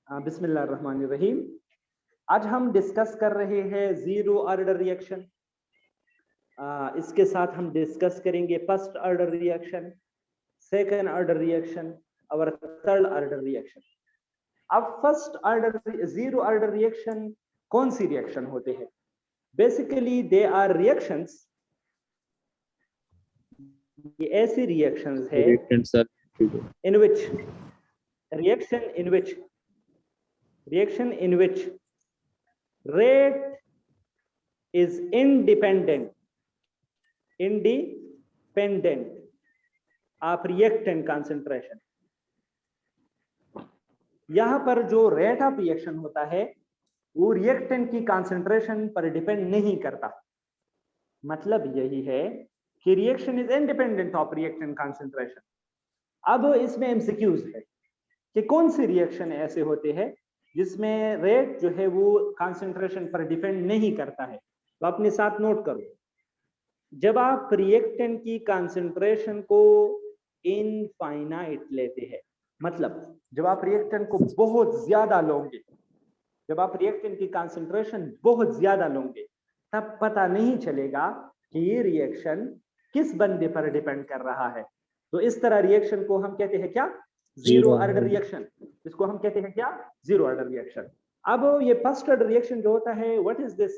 बिस्मिल्लाहिर्रहमानिर्रहीम। आज हम डिस्कस कर रहे हैं जीरो ऑर्डर रिएक्शन। इसके साथ हम डिस्कस करेंगे first order reaction, second order reaction और थर्ड ऑर्डर रिएक्शन। अब first order zero order reaction कौन सी रिएक्शन होते हैं? बेसिकली दे आर रिएक्शंस, ये ऐसी रिएक्शंस है in which reaction in which rate is independent of reactant concentration। यहां पर जो रेट ऑफ रिएक्शन होता है वो रिएक्टेंट की कंसंट्रेशन पर डिपेंड नहीं करता। मतलब यही है कि reaction is independent of reactant concentration. अब इसमें एमसीक्यूज है कि कौन सी रिएक्शन ऐसे होते हैं जिसमें रेट जो है वो कंसंट्रेशन पर डिपेंड नहीं करता है। तो अपने साथ नोट करो, जब आप रिएक्टेंट की कंसंट्रेशन को इनफाइनाइट लेते हैं, मतलब जब आप रिएक्टेंट को बहुत ज्यादा लोगे, जब आप रिएक्टेंट की कंसंट्रेशन बहुत ज्यादा लोगे, तब पता नहीं चलेगा कि ये रिएक्शन किस बंदे पर डिपेंड कर रहा है। तो इस तरह रिएक्शन को हम कहते हैं क्या? Zero order reaction. इसको हम कहते हैं क्या? Zero order reaction. अब ये फर्स्ट ऑर्डर रिएक्शन जो होता है, what is this?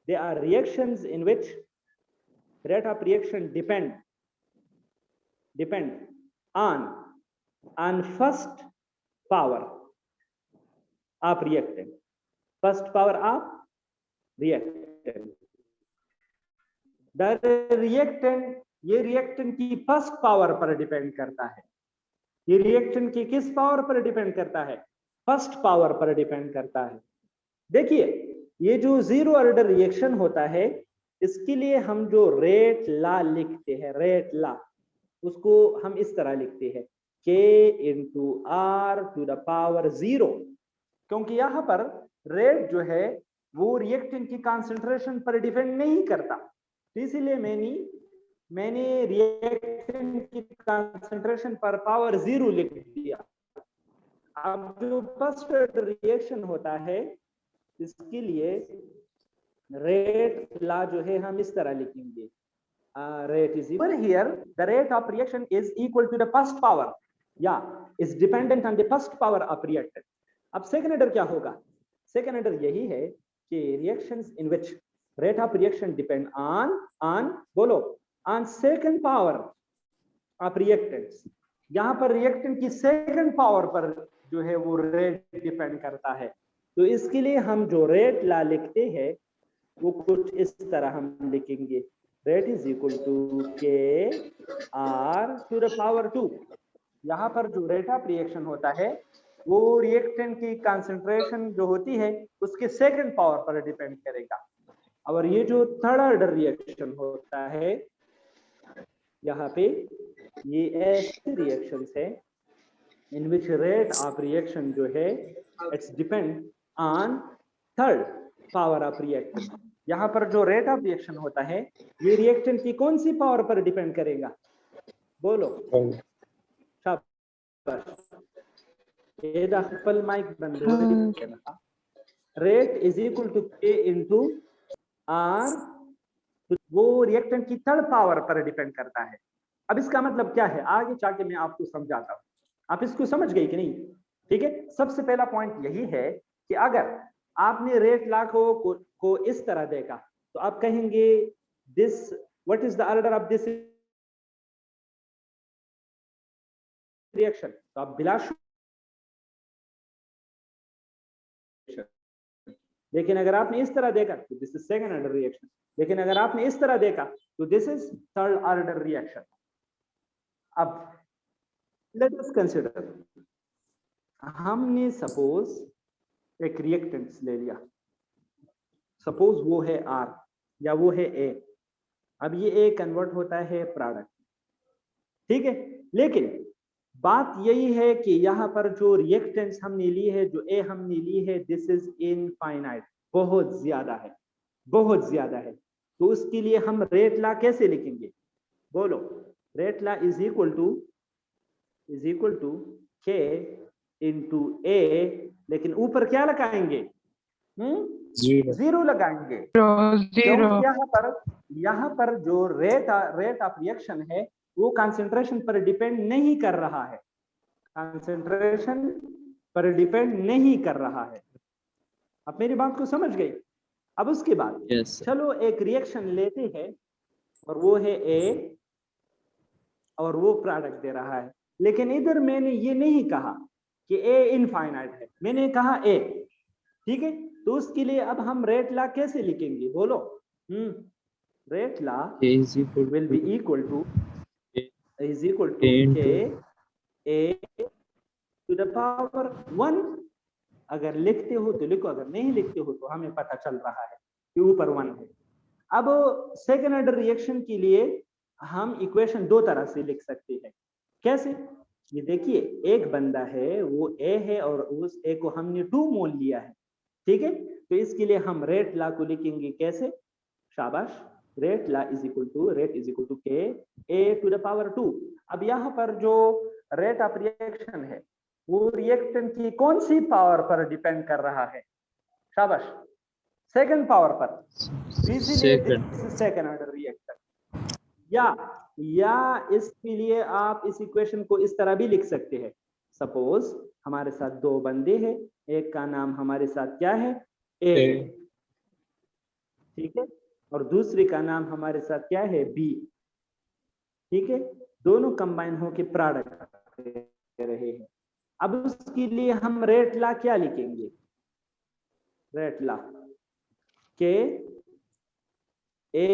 They are reactions in which rate of reaction depend on first power of reactant, first power of reactant। the reactant, ये रिएक्टेंट की फर्स्ट पावर पर depend करता है। ये रिएक्टेंट की किस पावर पर डिपेंड करता है? फर्स्ट पावर पर डिपेंड करता है। देखिए, ये जो जीरो ऑर्डर रिएक्शन होता है, इसके लिए हम जो रेट ला लिखते हैं, रेट ला, उसको हम इस तरह लिखते हैं K into R to the power 0, क्योंकि यहाँ पर रेट जो है वो रिएक्टेंट की कंसंट्रेशन पर डिपेंड नहीं करता। तो इसीलिए मैंने रिएक्टेंट की कंसंट्रेशन पर पावर 0 लिख दिया। अब जो फर्स्ट रिएक्शन होता है, इसके लिए रेट ला जो है हम इस तरह लिखेंगे, rate is equal, here the rate of reaction is equal to the first power, is dependent on the first power of reactant। अब सेकंड ऑर्डर क्या होगा? सेकंड ऑर्डर यही है कि reactions in which rate of reaction depend on बोलो, on second power of reactants। यहाँ पर reactant की सेकंड पावर पर जो है वो रेट डिपेंड करता है। तो इसके लिए हम जो रेट ला लिखते हैं वो कुछ इस तरह हम लिखेंगे, rate is equal to K R to the power 2। यहाँ पर जो रेट ऑफ रिएक्शन होता है वो रिएक्टेंट की कंसंट्रेशन जो होती है उसके सेकंड पावर पर डिपेंड करेगा। और ये जो थर्ड ऑर्डर रिएक्शन होता है, यहाँ पे ये ऐसे रिएक्शंस है इन विच रेट ऑफ रिएक्शन जो है it's depend on third power of reactant. यहाँ पर जो रेट ऑफ रिएक्शन होता है ये रिएक्टेंट की कौन सी पावर पर डिपेंड करेगा? बोलो, माइक बंद हो। Rate is equal to K into R, वो रिएक्टेंट की थर्ड पावर पर डिपेंड करता है। अब इसका मतलब क्या है, आगे जाके मैं आपको समझाता हूँ। आप इसको समझ गए कि नहीं? ठीक है, सबसे पहला पॉइंट यही है कि अगर आपने रेट ला को इस तरह देखा तो आप कहेंगे this, what is the order of this reaction? तो आप बिलाशुबा, लेकिन अगर आपने इस तरह देखा तो this is second order reaction. लेकिन अगर आपने इस तरह देखा तो this is third order reaction. अब लेट अस कंसीडर, हमने सपोज एक रिएक्टेंट ले लिया, सपोज वो है R या वो है A। अब ये A कन्वर्ट होता है प्रोडक्ट, ठीक है। लेकिन बात यही है कि यहाँ पर जो रिएक्टेंट्स हमने ली है, जो A हमने ली है, दिस इज इनफाइनाइट, बहुत ज्यादा है, बहुत ज्यादा है। तो उसके लिए हम रेट ला कैसे लिखेंगे? बोलो, rate law is equal to K into A लेकिन ऊपर क्या लगाएंगे? जीरो लगाएंगे। जीरो। यहाँ पर जो रेट ऑफ रिएक्शन है वो कंसंट्रेशन पर डिपेंड नहीं कर रहा है, कंसंट्रेशन पर डिपेंड नहीं कर रहा है। आप मेरी बात को समझ गए? अब उसके बाद चलो एक रिएक्शन लेते हैं और वो है ए और वो प्रोडक्ट दे रहा है, लेकिन इधर मैंने ये नहीं कहा कि ए इनफाइनाइट है, मैंने कहा ए, ठीक है? तो उसके लिए अब हम रेट लॉ कैसे लिखेंगे बोलो? Rate law will be equal to K A to the power 1। अगर लिखते हो तो लिखो, अगर नहीं लिखते हो तो हमें पता चल रहा है कि ऊपर 1 है। अब सेकेंड ऑर्डर रिएक्शन के लिए हम इक्वेशन दो तरह से लिख सकते हैं। कैसे? ये देखिए, एक बंदा है वो ए है और उस ए को हमने 2 मोल लिया है, ठीक है? तो इसके लिए हम रेट लॉ को लिखेंगे कैसे? शाबाश, rate law is equal to K A to the power 2। अब यहाँ पर जो रेट ऑफ रिएक्शन है वो रिएक्टेंट की कौन सी पावर पर डिपेंड कर रहा है? शाबाश, सेकंड पावर पर, इसीलिए सेकंड ऑर्डर रिएक्शन। या इसके लिए आप इस इक्वेशन को इस तरह भी लिख सकते हैं। सपोज हमारे साथ दो बंदे हैं, एक का नाम हमारे साथ क्या है? ए, ठीक है, और दूसरे का नाम हमारे साथ क्या है? बी, ठीक है? दोनों कंबाइन होके प्रोडक्ट दे रहे हैं। अब उसके लिए हम रेट लॉ क्या लिखेंगे? रेट लॉ के ए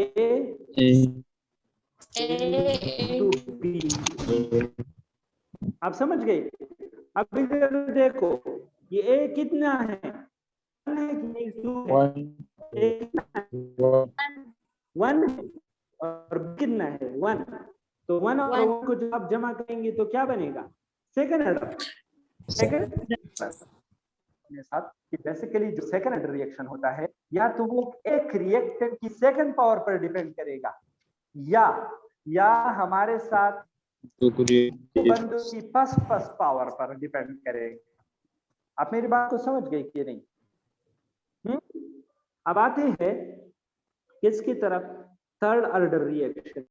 टू बी। आप समझ गए? अब इधर देखो, ये ए कितना है? 1 है कि 2 है? 1 और कितना है? 1। तो 1 और 1 को जब आप जमा करेंगे तो क्या बनेगा? Second order. साथ कि बेसिकली जो सेकंड ऑर्डर रिएक्शन होता है या तो वो एक रिएक्टेंट की सेकंड पावर पर डिपेंड करेगा या हमारे साथ बंदों की फर्स्ट पावर पर डिपेंड करेगा। आप मेरी बात को समझ गए कि नहीं? अब आते हैं किसकी तरफ? Third order reaction